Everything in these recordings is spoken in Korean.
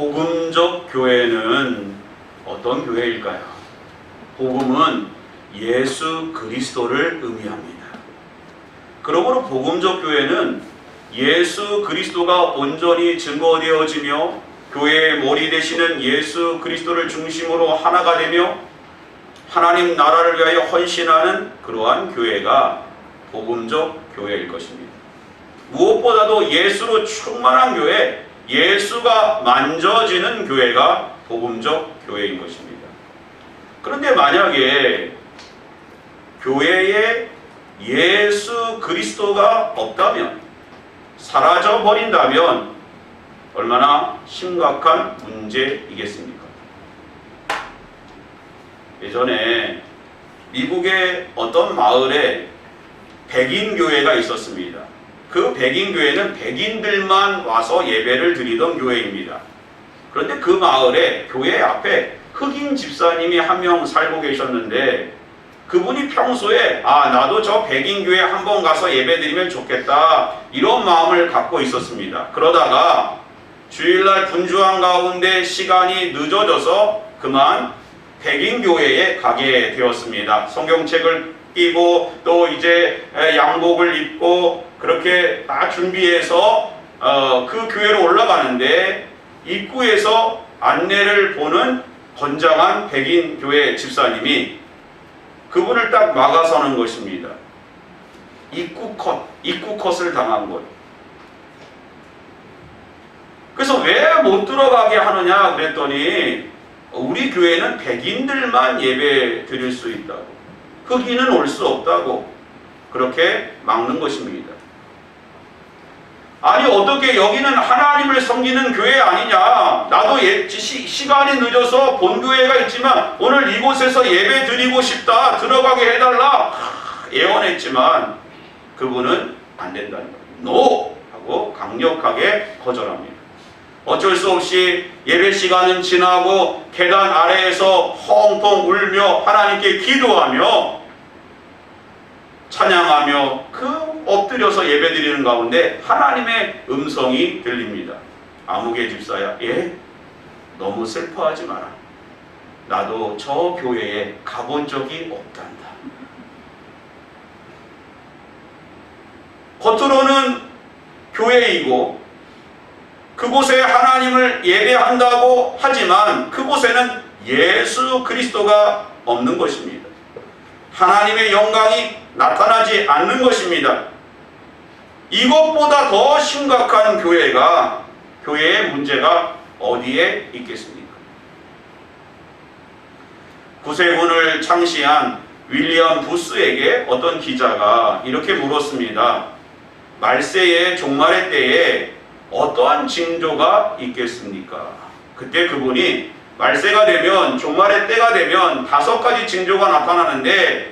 복음적 교회는 어떤 교회일까요? 복음은 예수 그리스도를 의미합니다. 그러므로 복음적 교회는 예수 그리스도가 온전히 증거되어지며 교회의 머리 되시는 예수 그리스도를 중심으로 하나가 되며 하나님 나라를 위하여 헌신하는 그러한 교회가 복음적 교회일 것입니다. 무엇보다도 예수로 충만한 교회, 예수가 만져지는 교회가 복음적 교회인 것입니다. 그런데 만약에 교회에 예수 그리스도가 없다면, 사라져 버린다면 얼마나 심각한 문제이겠습니까? 예전에 미국의 어떤 마을에 백인 교회가 있었습니다. 그 백인 교회는 백인들만 와서 예배를 드리던 교회입니다. 그런데 그 마을에 교회 앞에 흑인 집사님이 한 명 살고 계셨는데 그분이 평소에 나도 저 백인 교회 한번 가서 예배 드리면 좋겠다 이런 마음을 갖고 있었습니다. 그러다가 주일날 분주한 가운데 시간이 늦어져서 그만 백인 교회에 가게 되었습니다. 성경책을 끼고 또 이제 양복을 입고 그렇게 다 준비해서 그 교회로 올라가는데 입구에서 안내를 보는 건장한 백인 교회 집사님이 그분을 딱 막아서는 것입니다. 입구 컷을 당한 거예요. 그래서 왜 못 들어가게 하느냐 그랬더니 우리 교회는 백인들만 예배 드릴 수 있다고, 흑인은 올 수 없다고 그렇게 막는 것입니다. 아니 어떻게 여기는 하나님을 섬기는 교회 아니냐, 나도 시간이 늦어서 본교회가 있지만 오늘 이곳에서 예배 드리고 싶다, 들어가게 해달라 예언했지만 그분은 안 된다는 거예요. NO! 하고 강력하게 거절합니다. 어쩔 수 없이 예배 시간은 지나고 계단 아래에서 펑펑 울며 하나님께 기도하며 찬양하며 엎드려서 예배드리는 가운데 하나님의 음성이 들립니다. 아무개 집사야, 너무 슬퍼하지 마라. 나도 저 교회에 가본 적이 없단다. 겉으로는 교회이고 그곳에 하나님을 예배한다고 하지만 그곳에는 예수 그리스도가 없는 것입니다. 하나님의 영광이 나타나지 않는 것입니다. 이것보다 더 심각한 교회의 문제가 어디에 있겠습니까? 구세군을 창시한 윌리엄 부스에게 어떤 기자가 이렇게 물었습니다. 말세의 종말의 때에 어떠한 징조가 있겠습니까? 그때 그분이 말세가 되면, 종말의 때가 되면 5가지 징조가 나타나는데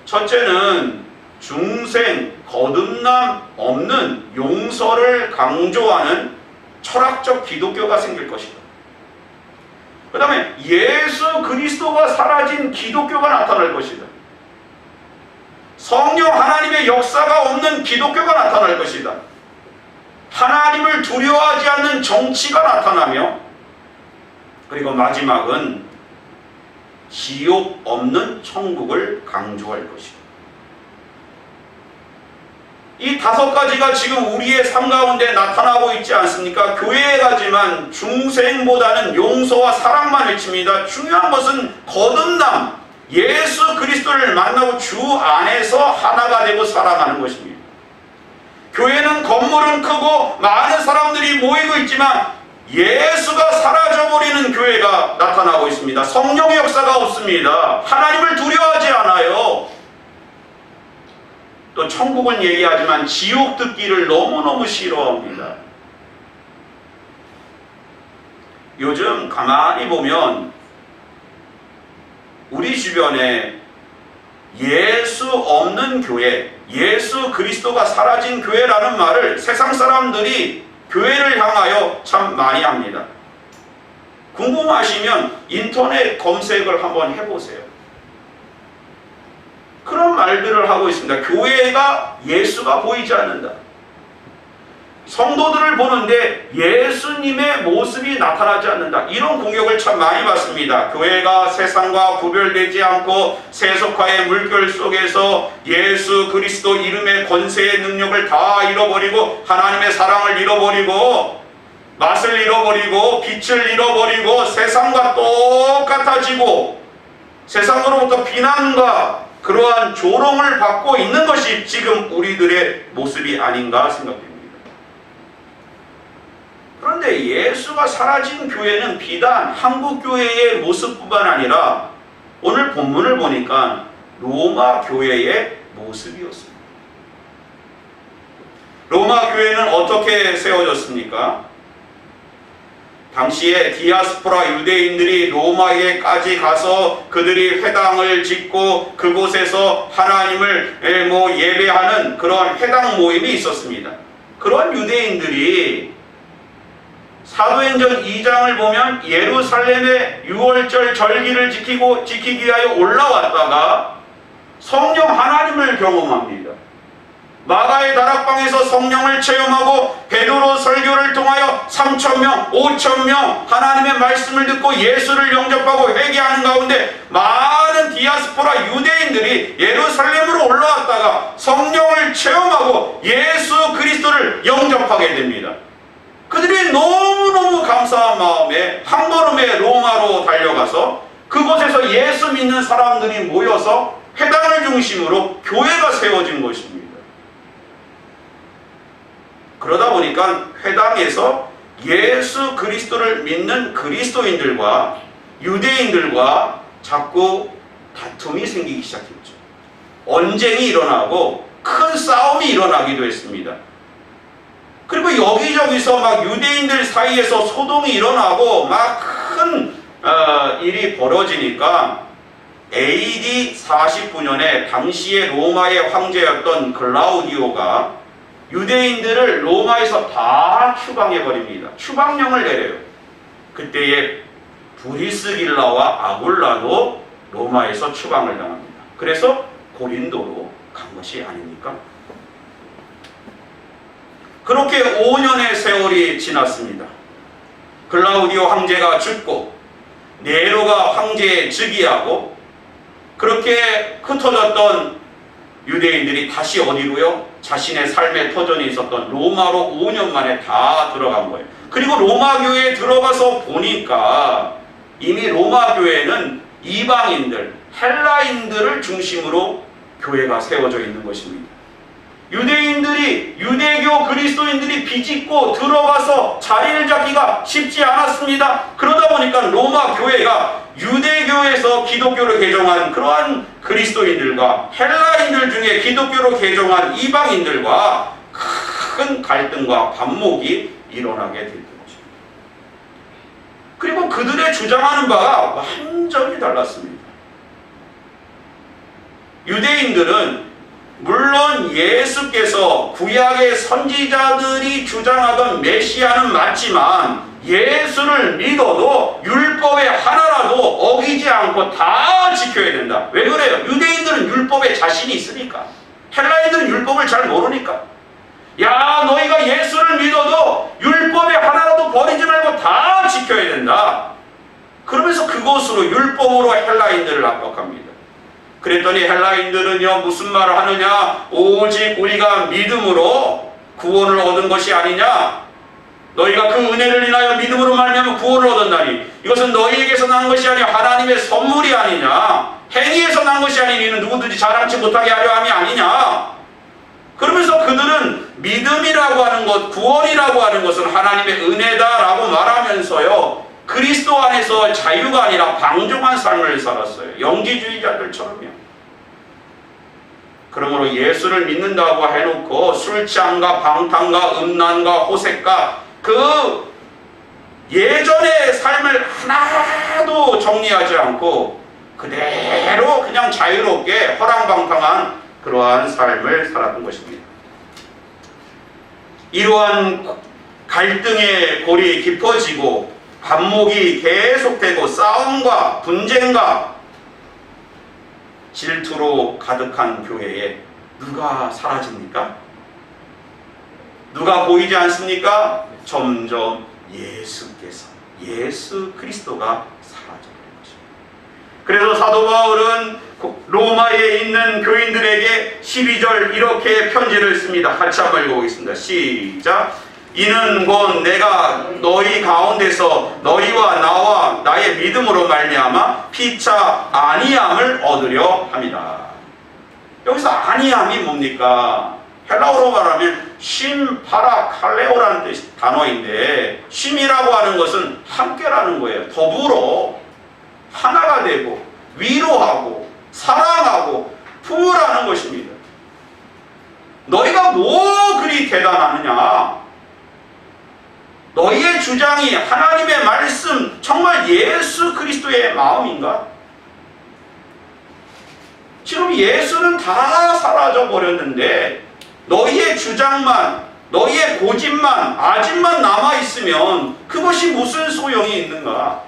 첫째는 중생, 거듭남 없는 용서를 강조하는 철학적 기독교가 생길 것이다. 그 다음에 예수 그리스도가 사라진 기독교가 나타날 것이다. 성령 하나님의 역사가 없는 기독교가 나타날 것이다. 하나님을 두려워하지 않는 정치가 나타나며, 그리고 마지막은 지옥 없는 천국을 강조할 것이다. 이 5가지가 지금 우리의 삶 가운데 나타나고 있지 않습니까? 교회에 가지만 중생보다는 용서와 사랑만 외칩니다. 중요한 것은 거듭남, 예수 그리스도를 만나고 주 안에서 하나가 되고 살아가는 것입니다. 교회는 건물은 크고 많은 사람들이 모이고 있지만 예수가 사라져버리는 교회가 나타나고 있습니다. 성령의 역사가 없습니다. 하나님을 두려워하지 않아요. 또 천국은 얘기하지만 지옥 듣기를 너무너무 싫어합니다. 요즘 가만히 보면 우리 주변에 예수 없는 교회, 예수 그리스도가 사라진 교회라는 말을 세상 사람들이 교회를 향하여 참 많이 합니다. 궁금하시면 인터넷 검색을 한번 해보세요. 그런 말들을 하고 있습니다. 교회가 예수가 보이지 않는다. 성도들을 보는데 예수님의 모습이 나타나지 않는다. 이런 공격을 참 많이 받습니다. 교회가 세상과 구별되지 않고 세속화의 물결 속에서 예수 그리스도 이름의 권세의 능력을 다 잃어버리고 하나님의 사랑을 잃어버리고 맛을 잃어버리고 빛을 잃어버리고 세상과 똑같아지고 세상으로부터 비난과 그러한 조롱을 받고 있는 것이 지금 우리들의 모습이 아닌가 생각됩니다. 그런데 예수가 사라진 교회는 비단 한국 교회의 모습뿐만 아니라 오늘 본문을 보니까 로마 교회의 모습이었습니다. 로마 교회는 어떻게 세워졌습니까? 당시에 디아스포라 유대인들이 로마에까지 가서 그들이 회당을 짓고 그곳에서 하나님을 예배하는 그런 회당 모임이 있었습니다. 그런 유대인들이 사도행전 2장을 보면 예루살렘의 6월절 절기를 지키기 위하여 올라왔다가 성령 하나님을 경험합니다. 마가의 다락방에서 성령을 체험하고 베드로 설교를 통하여 3,000명, 5,000명 하나님의 말씀을 듣고 예수를 영접하고 회개하는 가운데 많은 디아스포라 유대인들이 예루살렘으로 올라왔다가 성령을 체험하고 예수 그리스도를 영접하게 됩니다. 그들이 너무너무 감사한 마음에 한 걸음에 로마로 달려가서 그곳에서 예수 믿는 사람들이 모여서 회당을 중심으로 교회가 세워진 것입니다. 그러다 보니까 회당에서 예수 그리스도를 믿는 그리스도인들과 유대인들과 자꾸 다툼이 생기기 시작했죠. 언쟁이 일어나고 큰 싸움이 일어나기도 했습니다. 그리고 여기저기서 막 유대인들 사이에서 소동이 일어나고 막 큰 일이 벌어지니까 AD 49년에 당시의 로마의 황제였던 글라우디오가 유대인들을 로마에서 다 추방해버립니다. 추방령을 내려요. 그때에 브리스길라와 아굴라도 로마에서 추방을 당합니다. 그래서 고린도로 간 것이 아닙니까? 그렇게 5년의 세월이 지났습니다. 글라우디오 황제가 죽고 네로가 황제에 즉위하고 그렇게 흩어졌던 유대인들이 다시 어디로요? 자신의 삶의 터전이 있었던 로마로 5년 만에 다 들어간 거예요. 그리고 로마 교회에 들어가서 보니까 이미 로마 교회는 이방인들, 헬라인들을 중심으로 교회가 세워져 있는 것입니다. 유대인들이, 유대교 그리스도인들이 비집고 들어가서 자리를 잡기가 쉽지 않았습니다. 그러다 보니까 로마 교회가 유대교에서 기독교를 개종한 그러한 그리스도인들과 헬라인들 중에 기독교로 개종한 이방인들과 큰 갈등과 반목이 일어나게 됐던 것입니다. 그리고 그들의 주장하는 바가 완전히 달랐습니다. 유대인들은 물론 예수께서 구약의 선지자들이 주장하던 메시아는 맞지만 예수를 믿어도 율법의 하나라도 어기지 않고 다 지켜야 된다. 왜 그래요? 유대인들은 율법에 자신이 있으니까. 헬라인들은 율법을 잘 모르니까. 야, 너희가 예수를 믿어도 율법의 하나라도 버리지 말고 다 지켜야 된다. 그러면서 그것으로 율법으로 헬라인들을 압박합니다. 그랬더니 헬라인들은요 무슨 말을 하느냐? 오직 우리가 믿음으로 구원을 얻은 것이 아니냐? 너희가 그 은혜를 인하여 믿음으로 말미암아 구원을 얻었나니 이것은 너희에게서 난 것이 아니라 하나님의 선물이 아니냐? 행위에서 난 것이 아니니 이는 누구든지 자랑치 못하게 하려 함이 아니냐? 그러면서 그들은 믿음이라고 하는 것, 구원이라고 하는 것은 하나님의 은혜다라고 말하면서요 그리스도 안에서 자유가 아니라 방종한 삶을 살았어요. 영지주의자들처럼요. 그러므로 예수를 믿는다고 해놓고 술취함과 방탕과 음란과 호색과 그 예전의 삶을 하나도 정리하지 않고 그대로 그냥 자유롭게 허랑방탕한 그러한 삶을 살았던 것입니다. 이러한 갈등의 골이 깊어지고 반목이 계속되고 싸움과 분쟁과 질투로 가득한 교회에 누가 사라집니까? 누가 보이지 않습니까? 점점 예수 그리스도가 사라져버린 것입니다. 그래서 사도 바울은 로마에 있는 교인들에게 12절 이렇게 편지를 씁니다. 같이 한번 읽어보겠습니다. 시작. 이는 곧 내가 너희 가운데서 너희와 나와 나의 믿음으로 말미암아 피차 아니함을 얻으려 함이라. 여기서 아니함이 뭡니까? 헬라어로 말하면 쉼, 파라, 칼레오라는 단어인데, 쉼이라고 하는 것은 함께라는 거예요. 더불어 하나가 되고 위로하고 사랑하고 품으라는 것입니다. 너희가 뭐 그리 대단하느냐? 너희의 주장이 하나님의 말씀, 정말 예수 그리스도의 마음인가? 지금 예수는 다 사라져 버렸는데 너희의 주장만, 너희의 고집만, 아집만 남아있으면 그것이 무슨 소용이 있는가?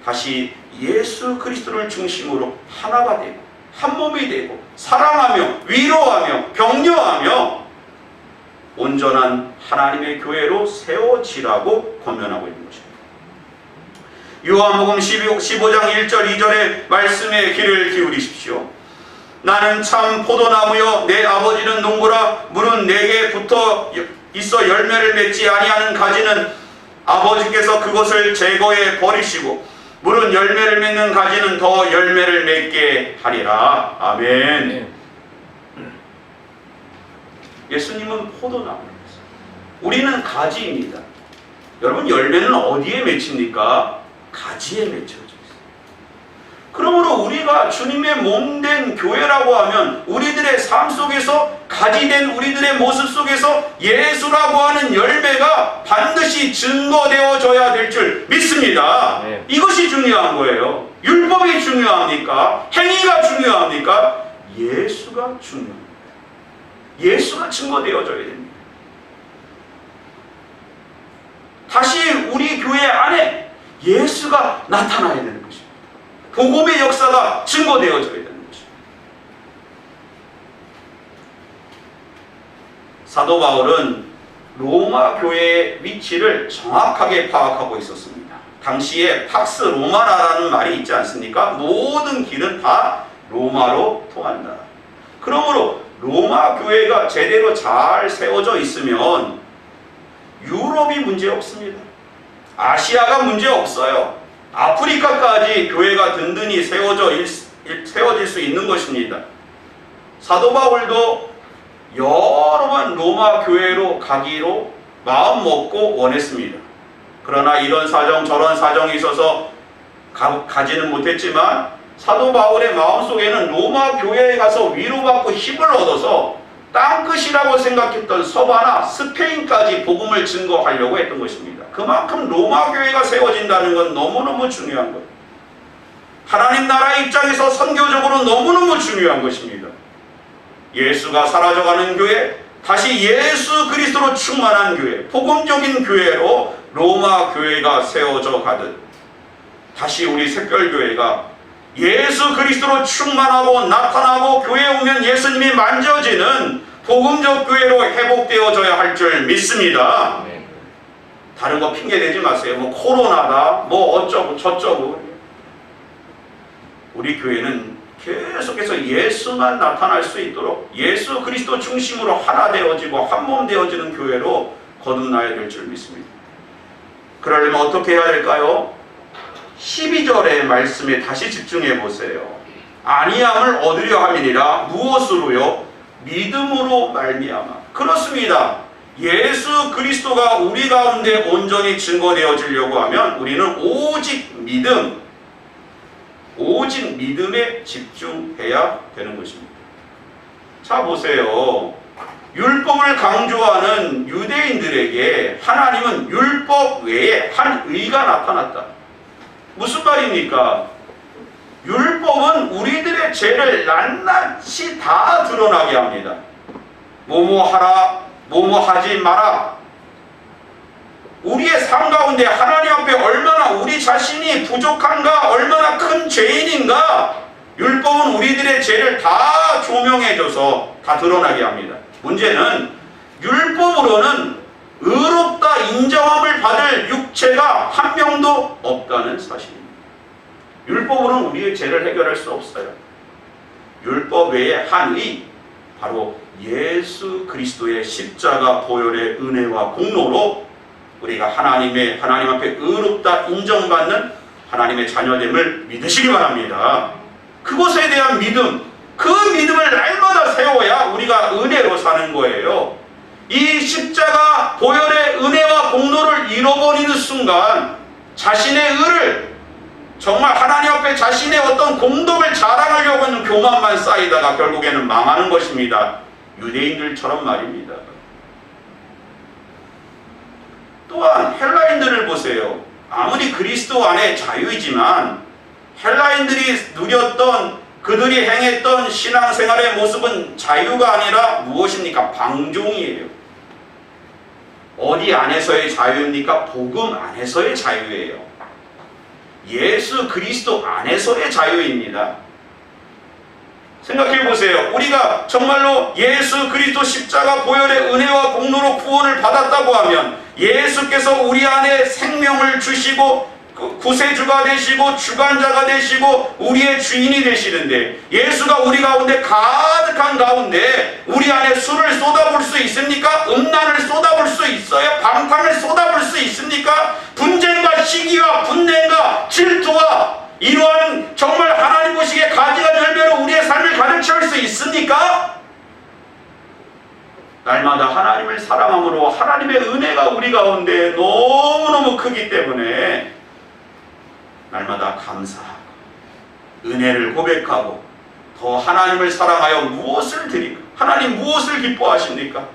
다시 예수 그리스도를 중심으로 하나가 되고 한 몸이 되고 사랑하며 위로하며 격려하며 온전한 하나님의 교회로 세워지라고 권면하고 있는 것입니다. 요한복음 15장 1절 2절의 말씀에 귀를 기울이십시오. 나는 참 포도나무여 내 아버지는 농부라. 물은 내게 붙어 있어 열매를 맺지 아니하는 가지는 아버지께서 그것을 제거해 버리시고 물은 열매를 맺는 가지는 더 열매를 맺게 하리라. 아멘. 예수님은 포도나무입니다. 우리는 가지입니다. 여러분, 열매는 어디에 맺힙니까? 가지에 맺혀져 있어요. 그러므로 우리가 주님의 몸된 교회라고 하면 우리들의 삶 속에서 가지된 우리들의 모습 속에서 예수라고 하는 열매가 반드시 증거되어져야 될 줄 믿습니다. 네. 이것이 중요한 거예요. 율법이 중요합니까? 행위가 중요합니까? 예수가 중요합니다. 예수가 증거되어져야 됩니다. 다시 우리 교회 안에 예수가 나타나야 되는 것입니다. 복음의 역사가 증거되어져야 되는 것입니다. 사도 바울은 로마 교회의 위치를 정확하게 파악하고 있었습니다. 당시에 팍스 로마나라는 말이 있지 않습니까? 모든 길은 다 로마로 통한다. 그러므로 로마 교회가 제대로 잘 세워져 있으면 유럽이 문제 없습니다. 아시아가 문제 없어요. 아프리카까지 교회가 든든히 세워질 수 있는 것입니다. 사도 바울도 여러 번 로마 교회로 가기로 마음 먹고 원했습니다. 그러나 이런 사정 저런 사정이 있어서 가지는 못했지만 사도 바울의 마음속에는 로마 교회에 가서 위로받고 힘을 얻어서 땅끝이라고 생각했던 서바나 스페인까지 복음을 증거하려고 했던 것입니다. 그만큼 로마 교회가 세워진다는 건 너무너무 중요한 거예요. 하나님 나라의 입장에서 선교적으로 너무너무 중요한 것입니다. 예수가 사라져가는 교회, 다시 예수 그리스도로 충만한 교회, 복음적인 교회로 로마 교회가 세워져 가듯 다시 우리 새별교회가 예수 그리스도로 충만하고 나타나고 교회에 오면 예수님이 만져지는 복음적 교회로 회복되어져야 할 줄 믿습니다. 다른 거 핑계 대지 마세요. 뭐 코로나다, 뭐 어쩌고 저쩌고. 우리 교회는 계속해서 예수만 나타날 수 있도록 예수 그리스도 중심으로 하나 되어지고 한 몸 되어지는 교회로 거듭나야 될 줄 믿습니다. 그러려면 어떻게 해야 될까요? 12절의 말씀에 다시 집중해 보세요. 아니함을 얻으려 함이니라. 무엇으로요? 믿음으로 말미암아. 그렇습니다. 예수 그리스도가 우리 가운데 온전히 증거되어지려고 하면 우리는 오직 믿음에 집중해야 되는 것입니다. 자, 보세요. 율법을 강조하는 유대인들에게 하나님은 율법 외에 한 의가 나타났다. 무슨 말입니까? 율법은 우리들의 죄를 낱낱이 다 드러나게 합니다. 뭐뭐 하라, 뭐뭐 하지 마라. 우리의 삶 가운데 하나님 앞에 얼마나 우리 자신이 부족한가, 얼마나 큰 죄인인가, 율법은 우리들의 죄를 다 조명해줘서 다 드러나게 합니다. 문제는 율법으로는 의롭다 인정함을 받을 육체가 한 명도 없다는 사실입니다. 율법으로는 우리의 죄를 해결할 수 없어요. 율법 외에 한 의, 바로 예수 그리스도의 십자가 보혈의 은혜와 공로로 우리가 하나님 앞에 의롭다 인정받는 하나님의 자녀됨을 믿으시기 바랍니다. 그것에 대한 믿음, 그 믿음을 날마다 세워야 우리가 은혜로 사는 거예요. 이 십자가 보혈의 은혜와 공로를 잃어버리는 순간 자신의 의를, 정말 하나님 앞에 자신의 어떤 공덕을 자랑하려고 하는 교만만 쌓이다가 결국에는 망하는 것입니다. 유대인들처럼 말입니다. 또한 헬라인들을 보세요. 아무리 그리스도 안에 자유이지만 헬라인들이 누렸던, 그들이 행했던 신앙생활의 모습은 자유가 아니라 무엇입니까? 방종이에요. 어디 안에서의 자유입니까? 복음 안에서의 자유예요. 예수 그리스도 안에서의 자유입니다. 생각해 보세요. 우리가 정말로 예수 그리스도 십자가 보혈의 은혜와 공로로 구원을 받았다고 하면 예수께서 우리 안에 생명을 주시고 구세주가 되시고 주관자가 되시고 우리의 주인이 되시는데, 예수가 우리 가운데 가득한 가운데 우리 안에 술을 쏟아볼 수 있습니까? 음란을 쏟아볼 수 있어요? 방탕을 쏟아볼 수 있습니까? 분쟁과 시기와 분냄과 질투와 이러한 정말 하나님 보시기에 가지가 열매로 우리의 삶을 가득 채울 수 있습니까? 날마다 하나님을 사랑함으로 하나님의 은혜가 우리 가운데 너무너무 크기 때문에 날마다 감사하고 은혜를 고백하고 더 하나님을 사랑하여 무엇을 드리고, 하나님 무엇을 기뻐하십니까?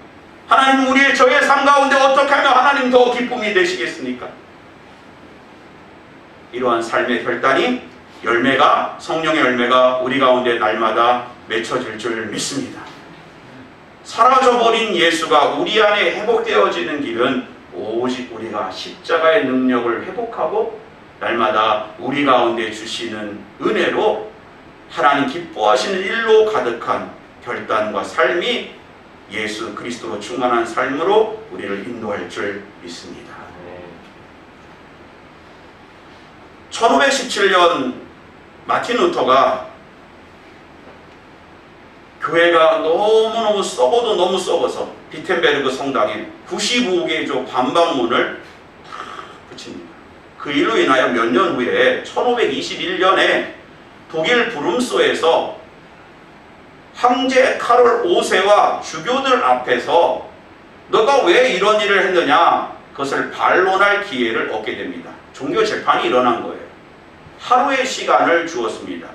하나님 우리의 저의 삶 가운데 어떻게 하면 하나님 더 기쁨이 되시겠습니까? 이러한 삶의 결단이, 열매가, 성령의 열매가 우리 가운데 날마다 맺혀질 줄 믿습니다. 사라져버린 예수가 우리 안에 회복되어지는 길은 오직 우리가 십자가의 능력을 회복하고 날마다 우리 가운데 주시는 은혜로 하나님 기뻐하시는 일로 가득한 결단과 삶이 예수 그리스도로 충만한 삶으로 우리를 인도할 줄 믿습니다. 1517년 마틴 루터가 교회가 너무너무 썩어도 너무 썩어서 비텐베르그 성당에 95개의 반박문을 다 붙입니다. 그 일로 인하여 몇 년 후에 1521년에 독일 브룸소에서 황제 카롤 5세와 주교들 앞에서 너가 왜 이런 일을 했느냐, 그것을 반론할 기회를 얻게 됩니다. 종교 재판이 일어난 거예요. 하루의 시간을 주었습니다.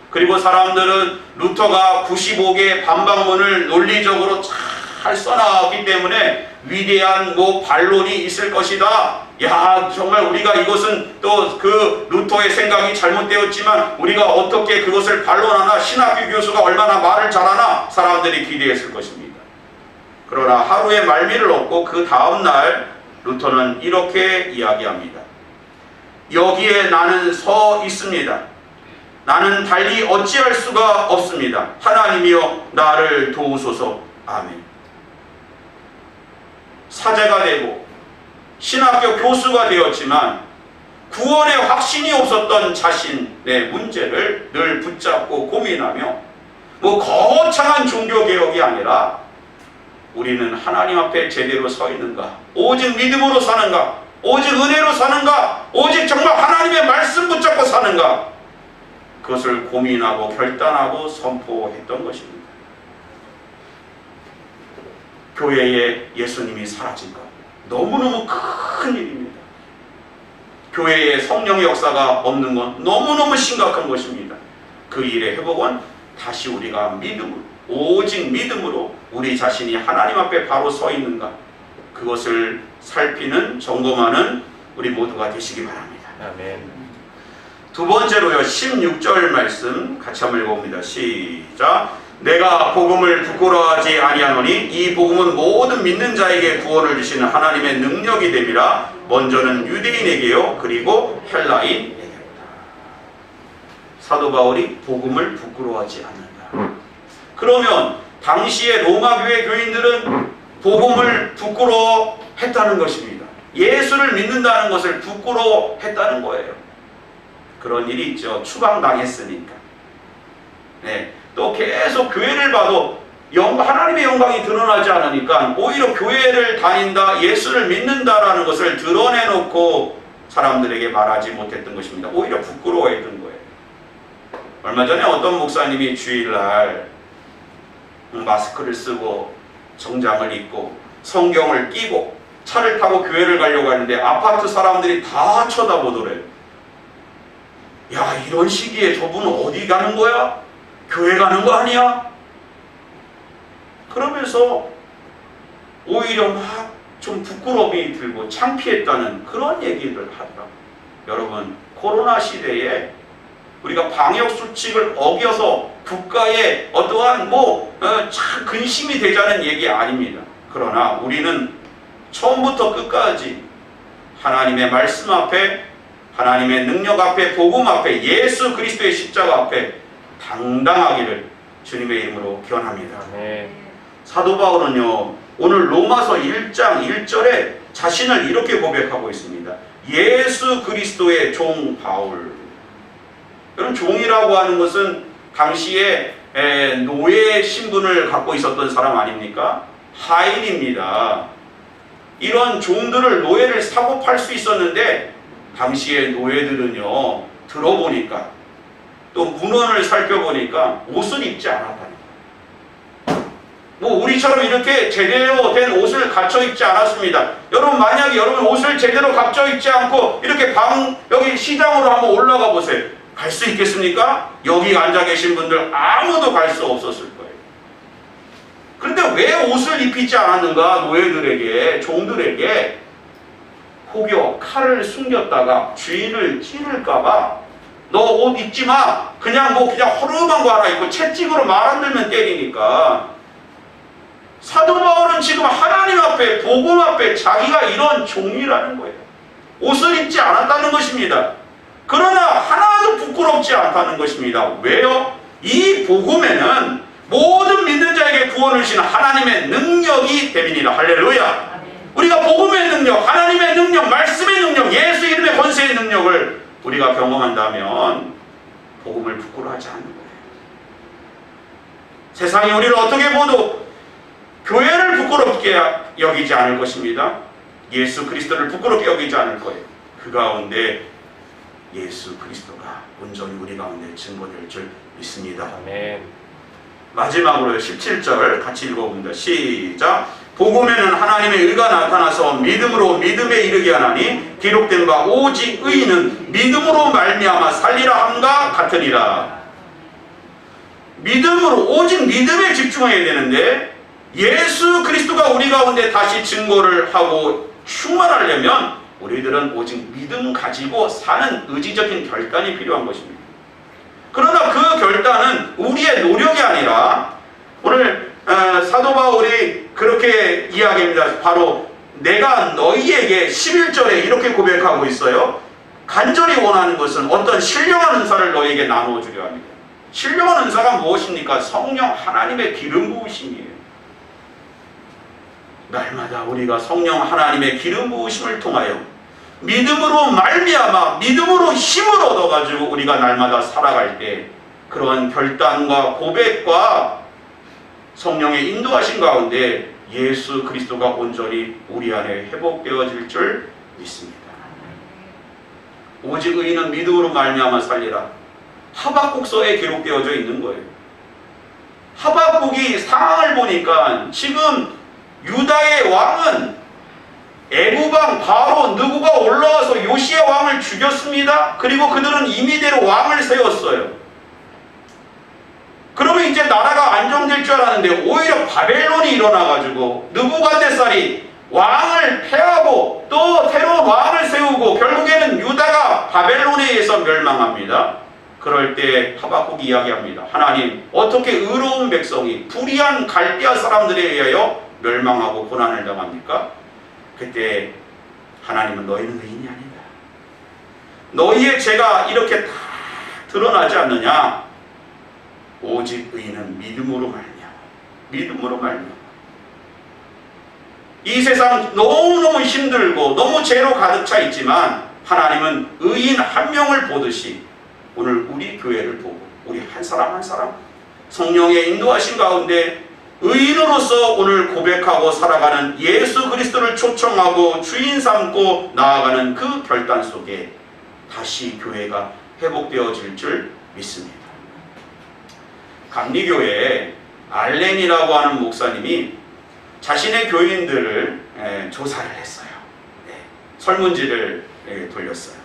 그리고 사람들은 루터가 95개의 반박문을 논리적으로 잘 써나왔기 때문에 위대한 반론이 있을 것이다. 야, 정말 우리가 이것은 또 그 루터의 생각이 잘못되었지만 우리가 어떻게 그것을 반론하나, 신학교 교수가 얼마나 말을 잘하나 사람들이 기대했을 것입니다. 그러나 하루의 말미를 얻고 그 다음날 루터는 이렇게 이야기합니다. 여기에 나는 서 있습니다. 나는 달리 어찌할 수가 없습니다. 하나님이여 나를 도우소서. 아멘. 사제가 되고 신학교 교수가 되었지만 구원의 확신이 없었던 자신의 문제를 늘 붙잡고 고민하며 거창한 종교개혁이 아니라 우리는 하나님 앞에 제대로 서 있는가, 오직 믿음으로 사는가, 오직 은혜로 사는가, 오직 정말 하나님의 말씀 붙잡고 사는가, 그것을 고민하고 결단하고 선포했던 것입니다. 교회에 예수님이 사라진 것, 너무너무 큰 일입니다. 교회에 성령의 역사가 없는 건 너무너무 심각한 것입니다. 그 일의 회복은 다시 우리가 믿음으로, 오직 믿음으로 우리 자신이 하나님 앞에 바로 서 있는가, 그것을 살피는, 점검하는 우리 모두가 되시기 바랍니다. 아멘. 두 번째로요, 16절 말씀 같이 한번 읽어봅니다. 시작. 내가 복음을 부끄러워하지 아니하노니 이 복음은 모든 믿는 자에게 구원을 주시는 하나님의 능력이 됨이라. 먼저는 유대인에게요, 그리고 헬라인에게로다. 사도 바울이 복음을 부끄러워하지 않는다. 그러면 당시의 로마 교회 교인들은 복음을 부끄러워했다는 것입니다. 예수를 믿는다는 것을 부끄러워했다는 거예요. 그런 일이 있죠. 추방당했으니까. 네. 또 계속 교회를 봐도 하나님의 영광이 드러나지 않으니까 오히려 교회를 다닌다, 예수를 믿는다라는 것을 드러내놓고 사람들에게 말하지 못했던 것입니다. 오히려 부끄러워했던 거예요. 얼마 전에 어떤 목사님이 주일날 마스크를 쓰고 정장을 입고 성경을 끼고 차를 타고 교회를 가려고 하는데 아파트 사람들이 다 쳐다보더래요. 야, 이런 시기에 저분은 어디 가는 거야? 교회 가는 거 아니야? 그러면서 오히려 막 좀 부끄러움이 들고 창피했다는 그런 얘기를 하더라고요. 여러분, 코로나 시대에 우리가 방역 수칙을 어겨서 국가에 어떠한 참 근심이 되자는 얘기 아닙니다. 그러나 우리는 처음부터 끝까지 하나님의 말씀 앞에, 하나님의 능력 앞에, 복음 앞에, 예수 그리스도의 십자가 앞에 당당하기를 주님의 이름으로 기원합니다. 사도 바울은요, 오늘 로마서 1장 1절에 자신을 이렇게 고백하고 있습니다. 예수 그리스도의 종 바울. 그럼 종이라고 하는 것은 당시에 노예 신분을 갖고 있었던 사람 아닙니까? 하인입니다. 이런 종들을, 노예를 사고 팔 수 있었는데 당시의 노예들은요, 들어보니까 또 문헌을 살펴보니까 옷을 입지 않았다는 거예요. 우리처럼 이렇게 제대로 된 옷을 갖춰 입지 않았습니다. 여러분, 만약에 여러분 옷을 제대로 갖춰 입지 않고 이렇게 여기 시장으로 한번 올라가 보세요. 갈 수 있겠습니까? 여기 앉아 계신 분들 아무도 갈 수 없었을 거예요. 그런데 왜 옷을 입히지 않았는가? 노예들에게, 종들에게 혹여 칼을 숨겼다가 주인을 찌를까봐 너 옷 입지 마. 그냥 허름한 거 하나 입고 채찍으로 말 안 들면 때리니까. 사도 바울은 지금 하나님 앞에, 복음 앞에 자기가 이런 종이라는 거예요. 옷을 입지 않았다는 것입니다. 그러나 하나도 부끄럽지 않다는 것입니다. 왜요? 이 복음에는 모든 믿는 자에게 구원을 주시는 하나님의 능력이 됨이니라. 할렐루야. 우리가 복음의 능력, 하나님의 능력, 말씀의 능력, 예수 이름의 권세의 능력을 우리가 경험한다면 복음을 부끄러워하지 않는 거예요. 세상이 우리를 어떻게 보도 교회를 부끄럽게 여기지 않을 것입니다. 예수 그리스도를 부끄럽게 여기지 않을 거예요. 그 가운데 예수 그리스도가 온전히 우리 가운데 증거될 줄 믿습니다. 아멘. 마지막으로 17절 같이 읽어봅니다. 시작. 복음에는 하나님의 의가 나타나서 믿음으로 믿음에 이르게 하나니 기록된 바 오직 의인은 믿음으로 말미암아 살리라 함과 같으니라. 믿음으로, 오직 믿음에 집중해야 되는데 예수 그리스도가 우리 가운데 다시 증거를 하고 충만하려면 우리들은 오직 믿음 가지고 사는 의지적인 결단이 필요한 것입니다. 그러나 그 결단은 우리의 노력이 아니라 오늘 사도 바울이 그렇게 이야기합니다. 바로 내가 너희에게 11절에 이렇게 고백하고 있어요. 간절히 원하는 것은 어떤 신령한 은사를 너희에게 나누어 주려 합니다. 신령한 은사가 무엇입니까? 성령 하나님의 기름 부으심이에요. 날마다 우리가 성령 하나님의 기름 부으심을 통하여 믿음으로 말미암아 믿음으로 힘을 얻어가지고 우리가 날마다 살아갈 때 그러한 결단과 고백과 성령의 인도하신 가운데 예수 그리스도가 온전히 우리 안에 회복되어질 줄 믿습니다. 오직 의인은 믿음으로 말미암아 살리라. 하박국서에 기록되어져 있는 거예요. 하박국이 상황을 보니까 지금 유다의 왕은 애굽왕 바로 느고가 올라와서 요시야 왕을 죽였습니다. 그리고 그들은 임의대로 왕을 세웠어요. 그러면 이제 나라가 안정될 줄 알았는데 오히려 바벨론이 일어나가지고 느부갓네살이 왕을 패하고 또 새로운 왕을 세우고 결국에는 유다가 바벨론에 의해서 멸망합니다. 그럴 때 하박국이 이야기합니다. 하나님, 어떻게 의로운 백성이 불의한 갈대아 사람들에 의하여 멸망하고 고난을 당합니까? 그때 하나님은 너희는 의인이 아니다. 너희의 죄가 이렇게 다 드러나지 않느냐? 오직 의인은 믿음으로 말미암아. 믿음으로 말미암아. 이 세상 너무너무 힘들고 너무 죄로 가득 차 있지만 하나님은 의인 한 명을 보듯이 오늘 우리 교회를 보고 우리 한 사람 한 사람 성령의 인도하신 가운데 의인으로서 오늘 고백하고 살아가는 예수 그리스도를 초청하고 주인 삼고 나아가는 그 결단 속에 다시 교회가 회복되어질 줄 믿습니다. 감리교회에 알렌이라고 하는 목사님이 자신의 교인들을 조사를 했어요. 설문지를 돌렸어요.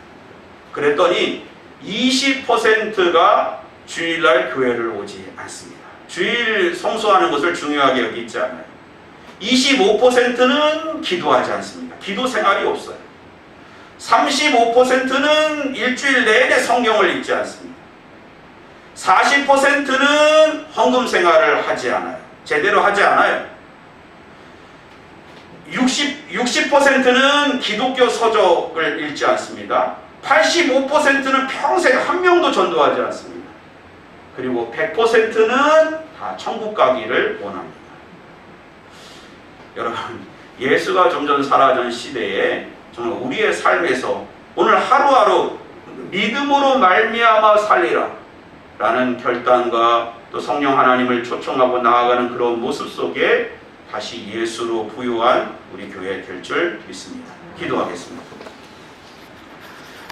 그랬더니 20%가 주일날 교회를 오지 않습니다. 주일 성수하는 것을 중요하게 여기지 않아요. 25%는 기도하지 않습니다. 기도 생활이 없어요. 35%는 일주일 내내 성경을 읽지 않습니다. 40%는 헌금 생활을 하지 않아요. 제대로 하지 않아요. 60%는 기독교 서적을 읽지 않습니다. 85%는 평생 한 명도 전도하지 않습니다. 그리고 100%는 다 천국 가기를 원합니다. 여러분, 예수가 점점 사라진 시대에 정말 우리의 삶에서 오늘 하루하루 믿음으로 말미암아 살리라 라는 결단과 또 성령 하나님을 초청하고 나아가는 그런 모습 속에 다시 예수로 부유한 우리 교회 될 줄 믿습니다. 기도하겠습니다.